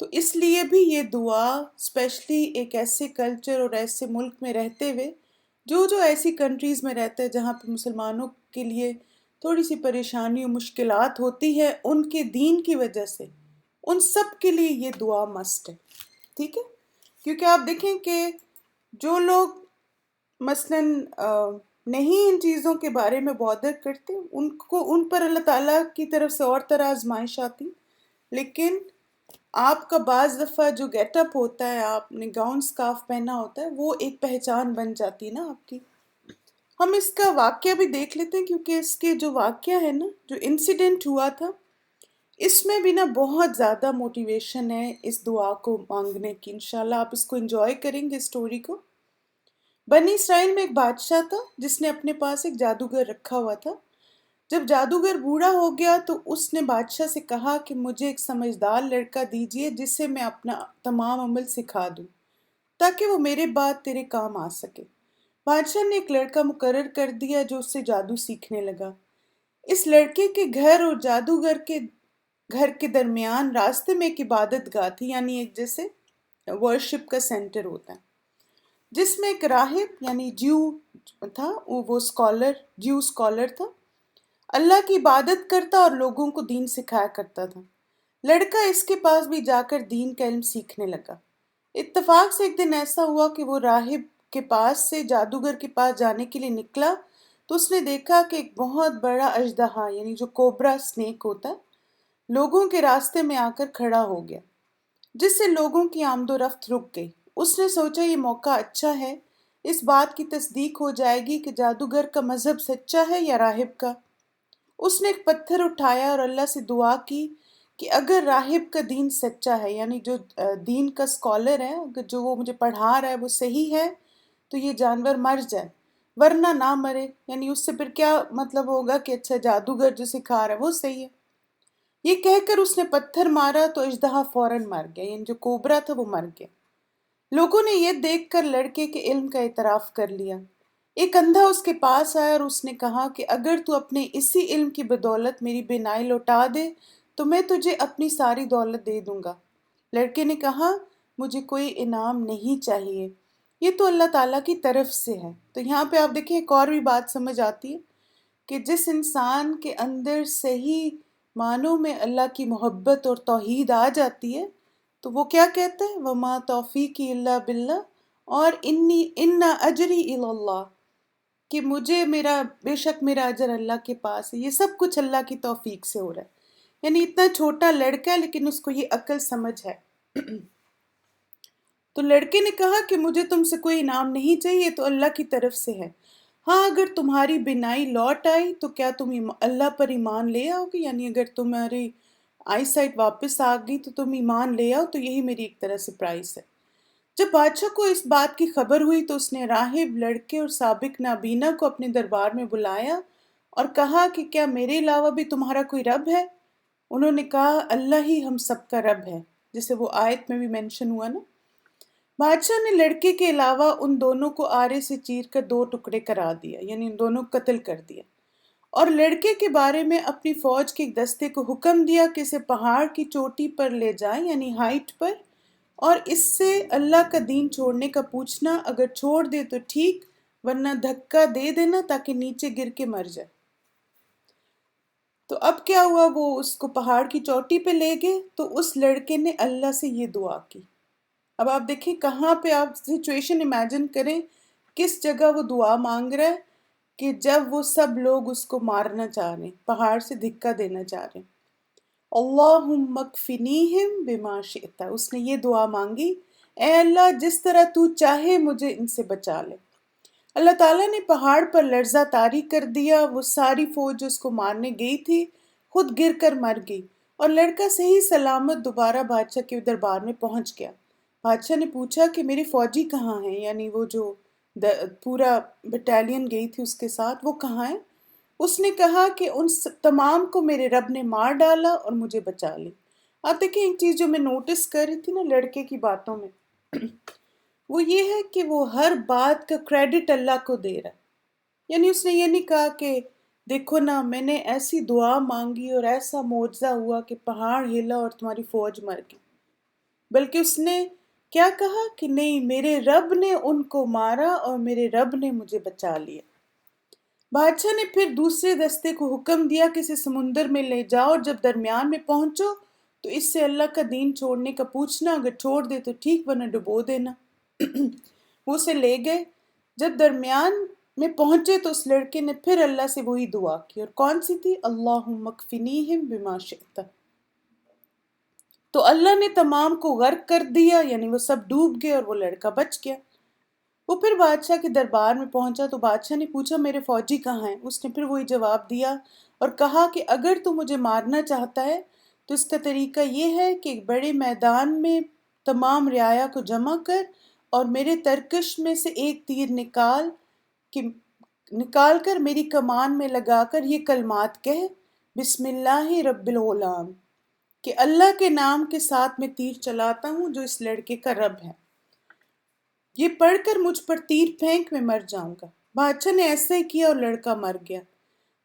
تو اس لیے بھی یہ دعا اسپیشلی ایک ایسے کلچر اور ایسے ملک میں رہتے ہوئے جو ایسی کنٹریز میں رہتے ہیں جہاں پہ مسلمانوں کے لیے تھوڑی سی پریشانی و مشکلات ہوتی ہے ان کے دین کی وجہ سے، ان سب کے لیے یہ دعا مسٹ ہے، ٹھیک ہے؟ کیونکہ آپ دیکھیں کہ جو لوگ مثلاً نہیں ان چیزوں کے بارے میں بودر کرتے، ان پر اللہ تعالیٰ کی طرف سے اور طرح آزمائش آتی، لیکن آپ کا بعض دفعہ جو گیٹ اپ ہوتا ہے، آپ نے گاؤن سکارف پہنا ہوتا ہے، وہ ایک پہچان بن جاتی ہے نا آپ کی۔ ہم اس کا واقعہ بھی دیکھ لیتے ہیں کیونکہ اس کے جو واقعہ ہے نا، جو انسیڈنٹ ہوا تھا، اس میں بھی نا بہت زیادہ موٹیویشن ہے اس دعا کو مانگنے کی۔ انشاءاللہ آپ اس کو انجوائے کریں گے اسٹوری کو۔ بنی اسرائیل میں ایک بادشاہ تھا جس نے اپنے پاس ایک جادوگر رکھا ہوا تھا۔ جب جادوگر بوڑھا ہو گیا تو اس نے بادشاہ سے کہا کہ مجھے ایک سمجھدار لڑکا دیجیے جس سے میں اپنا تمام عمل سکھا دوں تاکہ وہ میرے بعد تیرے کام آ سکے۔ بادشاہ نے ایک لڑکا مقرر کر دیا جو اس سے جادو سیکھنے لگا۔ اس لڑکے کے گھر اور جادوگر کے گھر کے درمیان راستے میں ایک عبادت گاہ تھی، یعنی ایک جیسے ورشپ کا سینٹر ہوتا ہے، جس میں ایک راہب یعنی تھا، وہ جیو اسکالر تھا، اللہ کی عبادت کرتا اور لوگوں کو دین سکھایا کرتا تھا۔ لڑکا اس کے پاس بھی جا کر دین کا علم سیکھنے لگا۔ اتفاق سے ایک دن ایسا ہوا کہ وہ راہب کے پاس سے جادوگر کے پاس جانے کے لیے نکلا تو اس نے دیکھا کہ ایک بہت بڑا اژدہا یعنی جو کوبرا سنیک ہوتا ہے لوگوں کے راستے میں آ کر کھڑا ہو گیا، جس سے لوگوں کی آمد و رفت رک گئی۔ اس نے سوچا یہ موقع اچھا ہے، اس بات کی تصدیق ہو جائے گی کہ جادوگر کا مذہب سچا ہے یا راہب کا۔ اس نے ایک پتھر اٹھایا اور اللہ سے دعا کی کہ اگر راہب کا دین سچا ہے، یعنی جو دین کا اسکالر ہے، اگر جو وہ مجھے پڑھا رہا ہے وہ صحیح ہے تو یہ جانور مر جائے، ورنہ نہ مرے، یعنی اس سے پھر کیا مطلب ہوگا کہ اچھا جادوگر جو سکھا رہا ہے وہ صحیح ہے۔ یہ کہہ کر اس نے پتھر مارا تو اژدہا فوراً مر گیا، یعنی جو کوبرا تھا وہ مر گیا۔ لوگوں نے یہ دیکھ کر لڑکے کے علم کا اعتراف کر لیا۔ ایک اندھا اس کے پاس آیا اور اس نے کہا کہ اگر تو اپنے اسی علم کی بدولت میری بینائی لوٹا دے تو میں تجھے اپنی ساری دولت دے دوں گا۔ لڑکے نے کہا مجھے کوئی انعام نہیں چاہیے، یہ تو اللہ تعالیٰ کی طرف سے ہے۔ تو یہاں پہ آپ دیکھیں ایک اور بھی بات سمجھ آتی ہے کہ جس انسان کے اندر صحیح معنوں میں اللہ کی محبت اور توحید آ جاتی ہے تو وہ کیا کہتا ہے، وَمَا تَوْفِيقِي إِلَّا بِاللَّهِ، اور إِنَّ أَجْرِي إِلَى اللَّهِ، کہ بے شک میرا اجر اللہ کے پاس ہے، یہ سب کچھ اللہ کی توفیق سے ہو رہا ہے۔ یعنی اتنا چھوٹا لڑکا ہے لیکن اس کو یہ عقل سمجھ ہے۔ تو لڑکے نے کہا کہ مجھے تم سے کوئی انعام نہیں چاہیے، تو اللہ کی طرف سے ہے۔ ہاں اگر تمہاری بینائی لوٹ آئی تو کیا تم اللہ پر ایمان لے آؤ گے، یعنی اگر تمہاری آئی سائٹ واپس آ گئی تو تم ایمان لے آؤ، تو یہی میری ایک طرح سے پرائز ہے۔ جب بادشاہ کو اس بات کی خبر ہوئی تو اس نے راہب، لڑکے اور سابق نابینا کو اپنے دربار میں بلایا اور کہا کہ کیا میرے علاوہ بھی تمہارا کوئی رب ہے؟ انہوں نے کہا اللہ ہی ہم سب کا رب ہے، جسے وہ آیت میں بھی مینشن ہوا نا۔ بادشاہ نے لڑکے کے علاوہ ان دونوں کو آرے سے چیر کر 2 ٹکڑے کرا دیا، یعنی ان دونوں کو قتل کر دیا، اور لڑکے کے بارے میں اپنی فوج کے ایک دستے کو حکم دیا کہ اسے پہاڑ کی چوٹی پر لے جائیں، یعنی ہائٹ پر، اور اس سے اللہ کا دین چھوڑنے کا پوچھنا، اگر چھوڑ دے تو ٹھیک ورنہ دھکا دے دینا تاکہ نیچے گر کے مر جائے۔ تو اب کیا ہوا، وہ اس کو پہاڑ کی چوٹی پہ لے گئے تو اس لڑکے نے اللہ سے یہ دعا کی۔ اب آپ دیکھیں کہاں پہ، آپ سچویشن امیجن کریں کس جگہ وہ دعا مانگ رہا ہے، کہ جب وہ سب لوگ اس کو مارنا چاہ رہے ہیں، پہاڑ سے دھکا دینا چاہ رہے ہیں۔ اللہم اکفنیہم بما شئت، اس نے یہ دعا مانگی، اے اللہ جس طرح تو چاہے مجھے ان سے بچا لے۔ اللہ تعالیٰ نے پہاڑ پر لرزہ طاری کر دیا، وہ ساری فوج جو اس کو مارنے گئی تھی خود گر کر مر گئی، اور لڑکا صحیح سلامت دوبارہ بادشاہ کے دربار میں پہنچ گیا۔ بادشاہ نے پوچھا کہ میرے فوجی کہاں ہیں، یعنی وہ جو پورا بٹالین گئی تھی اس کے ساتھ، وہ کہاں ہیں؟ اس نے کہا کہ ان تمام کو میرے رب نے مار ڈالا اور مجھے بچا لی۔ آپ دیکھیں ایک چیز جو میں نوٹس کر رہی تھی نا لڑکے کی باتوں میں، وہ یہ ہے کہ وہ ہر بات کا کریڈٹ اللہ کو دے رہا ہے۔ یعنی اس نے یہ نہیں کہا کہ دیکھو نا میں نے ایسی دعا مانگی اور ایسا معجزہ ہوا کہ پہاڑ ہلا اور تمہاری فوج مر گئی۔ بلکہ اس نے کیا کہا کہ نہیں، میرے رب نے ان کو مارا اور میرے رب نے مجھے بچا لیا۔ بادشاہ نے پھر دوسرے دستے کو حکم دیا کہ اسے سمندر میں لے جاؤ، اور جب درمیان میں پہنچو تو اس سے اللہ کا دین چھوڑنے کا پوچھنا، اگر چھوڑ دے تو ٹھیک ورنہ ڈبو دینا۔ وہ اسے لے گئے۔ جب درمیان میں پہنچے تو اس لڑکے نے پھر اللہ سے وہی دعا کی، اور کون سی تھی؟ اللہم اکفنیہم بما شئت۔ تو اللہ نے تمام کو غرق کر دیا، یعنی وہ سب ڈوب گئے اور وہ لڑکا بچ گیا۔ وہ پھر بادشاہ کے دربار میں پہنچا تو بادشاہ نے پوچھا میرے فوجی کہاں ہیں؟ اس نے پھر وہی جواب دیا اور کہا کہ اگر تو مجھے مارنا چاہتا ہے تو اس کا طریقہ یہ ہے کہ ایک بڑے میدان میں تمام رعایا کو جمع کر اور میرے ترکش میں سے ایک تیر نکال کر میری کمان میں لگا کر یہ کلمات کہہ، بسم اللہ رب الغلام، کہ اللہ کے نام کے ساتھ میں تیر چلاتا ہوں جو اس لڑکے کا رب ہے، یہ پڑھ کر مجھ پر تیر پھینک، میں مر جاؤں گا۔ بادشاہ نے ایسا ہی کیا اور لڑکا مر گیا۔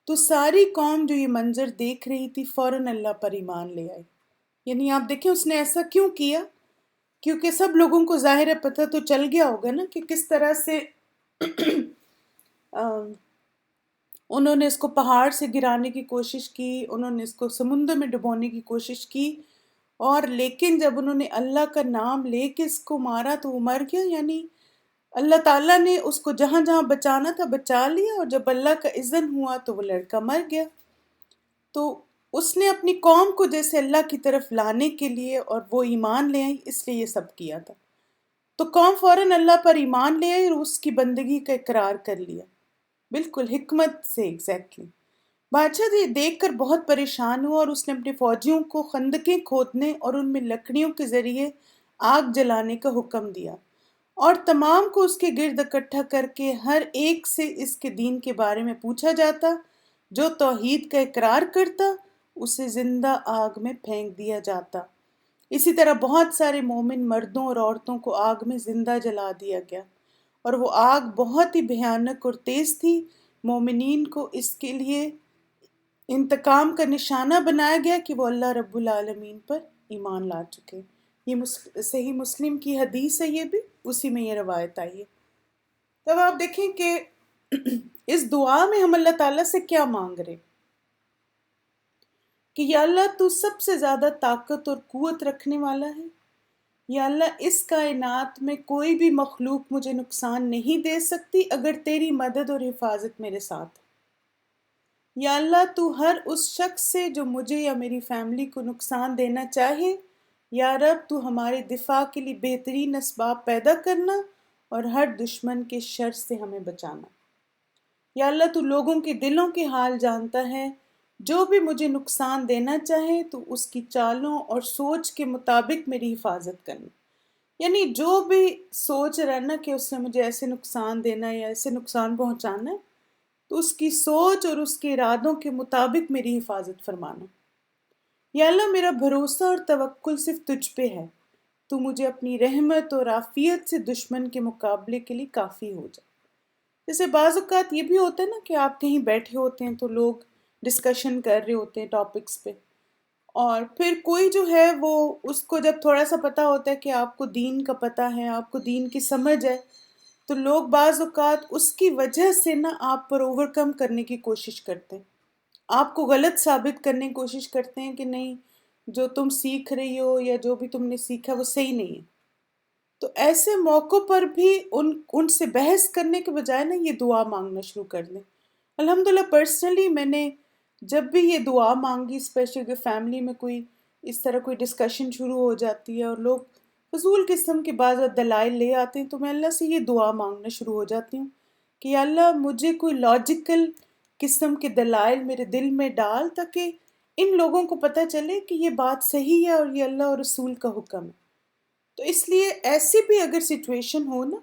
تو ساری قوم جو یہ منظر دیکھ رہی تھی فوراً اللہ پر ایمان لے آئی۔ یعنی آپ دیکھیں اس نے ایسا کیوں کیا؟ کیونکہ سب لوگوں کو ظاہر ہے پتہ تو چل گیا ہوگا نا کہ کس طرح سے انہوں نے اس کو پہاڑ سے گرانے کی کوشش کی، انہوں نے اس کو سمندر میں ڈبونے کی کوشش کی، اور لیکن جب انہوں نے اللہ کا نام لے کے اس کو مارا تو وہ مر گیا۔ یعنی اللہ تعالیٰ نے اس کو جہاں جہاں بچانا تھا بچا لیا، اور جب اللہ کا اذن ہوا تو وہ لڑکا مر گیا۔ تو اس نے اپنی قوم کو جیسے اللہ کی طرف لانے کے لیے، اور وہ ایمان لے آئی، اس لیے یہ سب کیا تھا۔ تو قوم فوراً اللہ پر ایمان لے آئی اور اس کی بندگی کا اقرار کر لیا، بالکل حکمت سے ایگزیکٹلی۔ بادشاہ یہ دیکھ کر بہت پریشان ہوا اور اس نے اپنے فوجیوں کو خندقیں کھودنے اور ان میں لکڑیوں کے ذریعے آگ جلانے کا حکم دیا، اور تمام کو اس کے گرد اکٹھا کر کے ہر ایک سے اس کے دین کے بارے میں پوچھا جاتا۔ جو توحید کا اقرار کرتا اسے زندہ آگ میں پھینک دیا جاتا۔ اسی طرح بہت سارے مومن مردوں اور عورتوں کو آگ میں زندہ جلا دیا گیا، اور وہ آگ بہت ہی بھیانک اور تیز تھی۔ مومنین کو اس کے لیے انتقام کا نشانہ بنایا گیا کہ وہ اللہ رب العالمین پر ایمان لا چکے۔ یہ صحیح مسلم کی حدیث ہے، یہ بھی اسی میں یہ روایت آئی ہے۔ تب آپ دیکھیں کہ اس دعا میں ہم اللہ تعالیٰ سے کیا مانگ رہے کہ یا اللہ تو سب سے زیادہ طاقت اور قوت رکھنے والا ہے، یا اللہ اس کائنات میں کوئی بھی مخلوق مجھے نقصان نہیں دے سکتی اگر تیری مدد اور حفاظت میرے ساتھ ہے۔ یا اللہ تو ہر اس شخص سے جو مجھے یا میری فیملی کو نقصان دینا چاہے، یا رب تو ہمارے دفاع کے لیے بہترین اسباب پیدا کرنا اور ہر دشمن کے شر سے ہمیں بچانا۔ یا اللہ تو لوگوں کے دلوں کے حال جانتا ہے، جو بھی مجھے نقصان دینا چاہے تو اس کی چالوں اور سوچ کے مطابق میری حفاظت کرنا۔ یعنی جو بھی سوچ رہا نا کہ اس نے مجھے ایسے نقصان دینا ہے یا ایسے نقصان پہنچانا ہے، تو اس کی سوچ اور اس کے ارادوں کے مطابق میری حفاظت فرمانا۔ یا اللہ میرا بھروسہ اور توکل صرف تجھ پہ ہے، تو مجھے اپنی رحمت اور عافیت سے دشمن کے مقابلے کے لیے کافی ہو جائے۔ جیسے بعض اوقات یہ بھی ہوتا ہے نا کہ آپ کہیں بیٹھے ہوتے ہیں تو لوگ ڈسکشن کر رہے ہوتے ہیں ٹاپکس پہ، اور پھر کوئی جو ہے وہ اس کو جب تھوڑا سا پتہ ہوتا ہے کہ آپ کو دین کا پتہ ہے، آپ کو دین کی سمجھ ہے، تو لوگ بعض اوقات اس کی وجہ سے نا آپ پر اوور کم کرنے کی کوشش کرتے ہیں، آپ کو غلط ثابت کرنے کی کوشش کرتے ہیں کہ نہیں جو تم سیکھ رہی ہو یا جو بھی تم نے سیکھا وہ صحیح نہیں ہے۔ تو ایسے موقعوں پر بھی ان سے بحث کرنے کے بجائے نا یہ دعا مانگنا شروع کر دیں۔ الحمدللہ پرسنلی میں نے جب بھی یہ دعا مانگی، اسپیشلی کہ فیملی میں کوئی اس طرح کوئی ڈسکشن شروع ہو جاتی ہے اور لوگ فضول قسم کے بعض دلائل لے آتے ہیں، تو میں اللہ سے یہ دعا مانگنا شروع ہو جاتی ہوں کہ یا اللہ مجھے کوئی لاجیکل قسم کے دلائل میرے دل میں ڈال، تاکہ ان لوگوں کو پتہ چلے کہ یہ بات صحیح ہے اور یہ اللہ اور رسول کا حکم ہے۔ تو اس لیے ایسی بھی اگر سچویشن ہو نا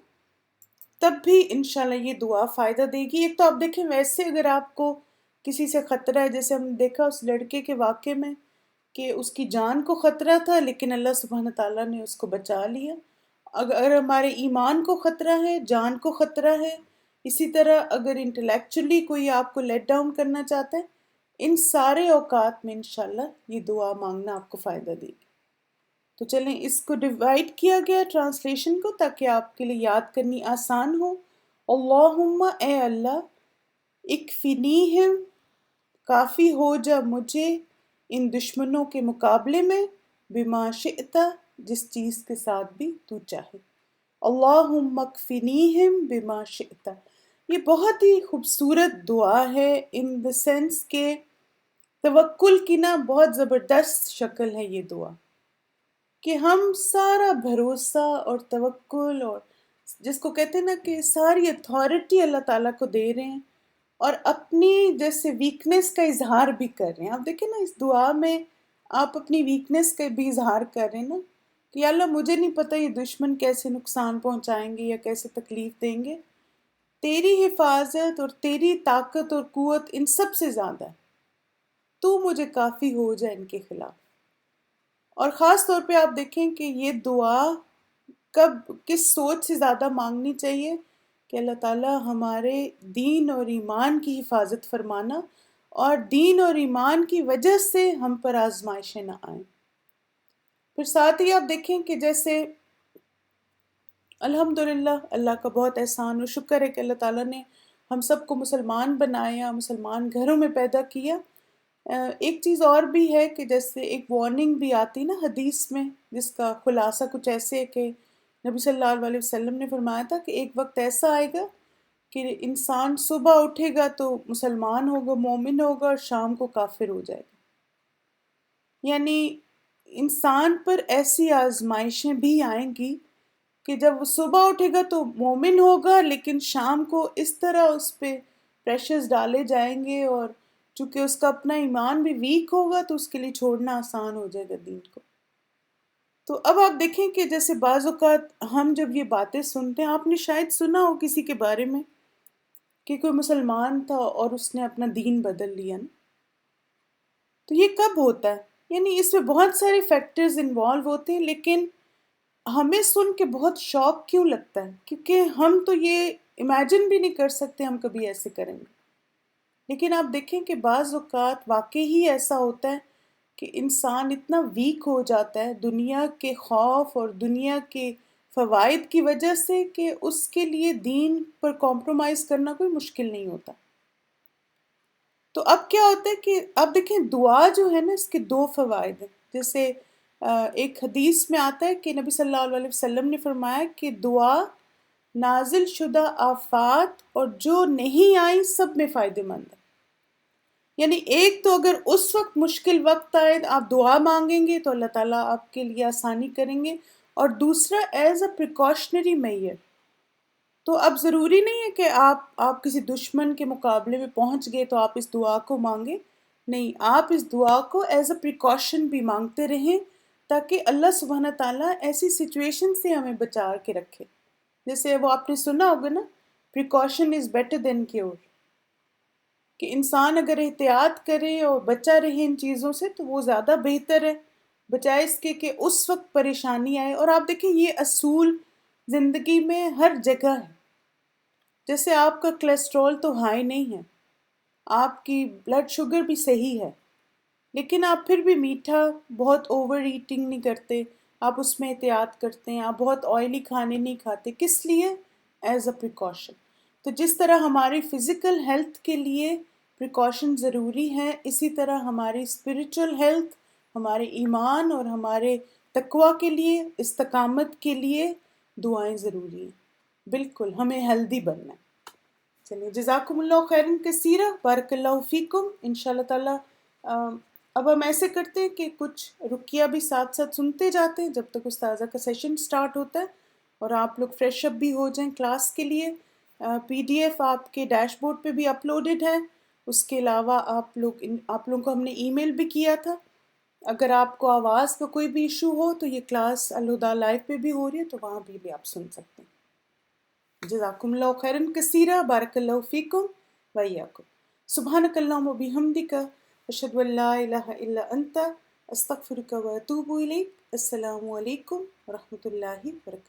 تب بھی انشاءاللہ یہ دعا فائدہ دے گی۔ ایک تو آپ دیکھیں ویسے اگر آپ کو کسی سے خطرہ ہے، جیسے ہم نے دیکھا اس لڑکے کے واقعے میں کہ اس کی جان کو خطرہ تھا لیکن اللہ سبحانہ تعالیٰ نے اس کو بچا لیا۔ اگر ہمارے ایمان کو خطرہ ہے، جان کو خطرہ ہے، اسی طرح اگر انٹلیکچولی کوئی آپ کو لیٹ ڈاؤن کرنا چاہتا ہے، ان سارے اوقات میں انشاءاللہ یہ دعا مانگنا آپ کو فائدہ دے گی۔ تو چلیں اس کو ڈیوائڈ کیا گیا ٹرانسلیشن کو تاکہ آپ کے لیے یاد کرنی آسان ہو۔ اللہم اے اللہ، اکفنیہم کافی ہو جا مجھے ان دشمنوں کے مقابلے میں، بما شئت جس چیز کے ساتھ بھی تو چاہے۔ اللہم اکفنیہم بما شئت، یہ بہت ہی خوبصورت دعا ہے ان دا سینس کہ توکل کی نا بہت زبردست شکل ہے یہ دعا، کہ ہم سارا بھروسہ اور توکل اور جس کو کہتے ہیں نا کہ ساری اتھارٹی اللہ تعالیٰ کو دے رہے ہیں، اور اپنی جیسے ویکنس کا اظہار بھی کر رہے ہیں۔ آپ دیکھیں نا اس دعا میں آپ اپنی ویکنس کا بھی اظہار کر رہے ہیں نا، کہ یا اللہ مجھے نہیں پتہ یہ دشمن کیسے نقصان پہنچائیں گے یا کیسے تکلیف دیں گے، تیری حفاظت اور تیری طاقت اور قوت ان سب سے زیادہ ہے، تو مجھے کافی ہو جائے ان کے خلاف۔ اور خاص طور پہ آپ دیکھیں کہ یہ دعا کب کس سوچ سے زیادہ مانگنی چاہیے کہ اللہ تعالیٰ ہمارے دین اور ایمان کی حفاظت فرمانا، اور دین اور ایمان کی وجہ سے ہم پر آزمائشیں نہ آئیں۔ پھر ساتھ ہی آپ دیکھیں کہ جیسے الحمدللہ اللہ کا بہت احسان و شکر ہے کہ اللہ تعالیٰ نے ہم سب کو مسلمان بنایا، مسلمان گھروں میں پیدا کیا۔ ایک چیز اور بھی ہے کہ جیسے ایک وارننگ بھی آتی نا حدیث میں، جس کا خلاصہ کچھ ایسے ہے کہ نبی صلی اللہ علیہ وسلم نے فرمایا تھا کہ ایک وقت ایسا آئے گا کہ انسان صبح اٹھے گا تو مسلمان ہوگا، مومن ہوگا، اور شام کو کافر ہو جائے گا۔ یعنی انسان پر ایسی آزمائشیں بھی آئیں گی کہ جب وہ صبح اٹھے گا تو مومن ہوگا، لیکن شام کو اس طرح اس پہ پریشرز ڈالے جائیں گے، اور چونکہ اس کا اپنا ایمان بھی ویک ہوگا تو اس کے لیے چھوڑنا آسان ہو جائے گا دین کو۔ تو اب آپ دیکھیں کہ جیسے بعض اوقات ہم جب یہ باتیں سنتے ہیں، آپ نے شاید سنا ہو کسی کے بارے میں کہ کوئی مسلمان تھا اور اس نے اپنا دین بدل لیا نا، تو یہ کب ہوتا ہے؟ یعنی اس میں بہت سارے فیکٹرز انوالو ہوتے ہیں، لیکن ہمیں سن کے بہت شوق کیوں لگتا ہے؟ کیونکہ ہم تو یہ امیجن بھی نہیں کر سکتے ہم کبھی ایسے کریں گے۔ لیکن آپ دیکھیں کہ بعض اوقات واقعی ہی ایسا ہوتا ہے کہ انسان اتنا ویک ہو جاتا ہے دنیا کے خوف اور دنیا کے فوائد کی وجہ سے کہ اس کے لیے دین پر کمپرومائز کرنا کوئی مشکل نہیں ہوتا۔ تو اب کیا ہوتا ہے کہ اب دیکھیں دعا جو ہے نا اس کے دو فوائد ہیں۔ جیسے ایک حدیث میں آتا ہے کہ نبی صلی اللہ علیہ وسلم نے فرمایا کہ دعا نازل شدہ آفات اور جو نہیں آئی سب میں فائدہ مند ہے۔ یعنی ایک تو اگر اس وقت مشکل وقت آئے آپ دعا مانگیں گے تو اللہ تعالیٰ آپ کے لیے آسانی کریں گے، اور دوسرا ایز اے پریکاشنری میئر، تو اب ضروری نہیں ہے کہ آپ کسی دشمن کے مقابلے میں پہنچ گئے تو آپ اس دعا کو مانگیں، نہیں، آپ اس دعا کو ایز اے پریکاشن بھی مانگتے رہیں تاکہ اللہ سبحانہ تعالیٰ ایسی سچویشن سے ہمیں بچا کے رکھے۔ جیسے وہ آپ نے سنا ہوگا نا، precaution is better than cure, کہ انسان اگر احتیاط کرے اور بچا رہے ان چیزوں سے تو وہ زیادہ بہتر ہے، بجائے اس کے کہ اس وقت پریشانی آئے۔ اور آپ دیکھیں یہ اصول زندگی میں ہر جگہ ہے۔ جیسے آپ کا کولیسٹرول تو ہائی نہیں ہے، آپ کی بلڈ شوگر بھی صحیح ہے، لیکن آپ پھر بھی میٹھا بہت اوور ایٹنگ نہیں کرتے، آپ اس میں احتیاط کرتے ہیں، آپ بہت آئلی کھانے نہیں کھاتے، کس لیے؟ As a precaution. تو جس طرح ہماری فزیکل ہیلتھ کے لیے پریکاشن ضروری ہے، اسی طرح ہماری اسپریچول ہیلتھ، ہمارے ایمان اور ہمارے تقوی کے لیے، استقامت کے لیے دعائیں ضروری ہیں۔ بالکل ہمیں ہیلدی بننا ہے۔ چلیے جزاکم اللہ خیرن کثیرہ، بارک اللہ فیکم۔ انشاءاللہ تعالیٰ اب ہم ایسے کرتے ہیں کہ کچھ رقیہ بھی ساتھ ساتھ سنتے جاتے ہیں جب تک استاذہ کا سیشن سٹارٹ ہوتا ہے، اور آپ لوگ فریش اپ بھی ہو جائیں کلاس کے لیے۔ پی ڈی ایف آپ کے ڈیش بورڈ پہ بھی اپلوڈڈ ہے۔ اس کے علاوہ آپ لوگوں کو ہم نے ای میل بھی کیا تھا۔ اگر آپ کو آواز کا کوئی بھی ایشو ہو تو یہ کلاس الہدیٰ لائیو پہ بھی ہو رہی ہے، تو وہاں بھی آپ سن سکتے ہیں۔ جزاکم اللہ خیرن کثیرہ، بارک اللہ فیکم وإیاکم۔ سبحانک اللہم وبحمدک، اشہد ان لا الہ الا انت، استغفرک واتوب الیک۔ السلام علیکم ورحمۃ اللہ وبرکاتہ۔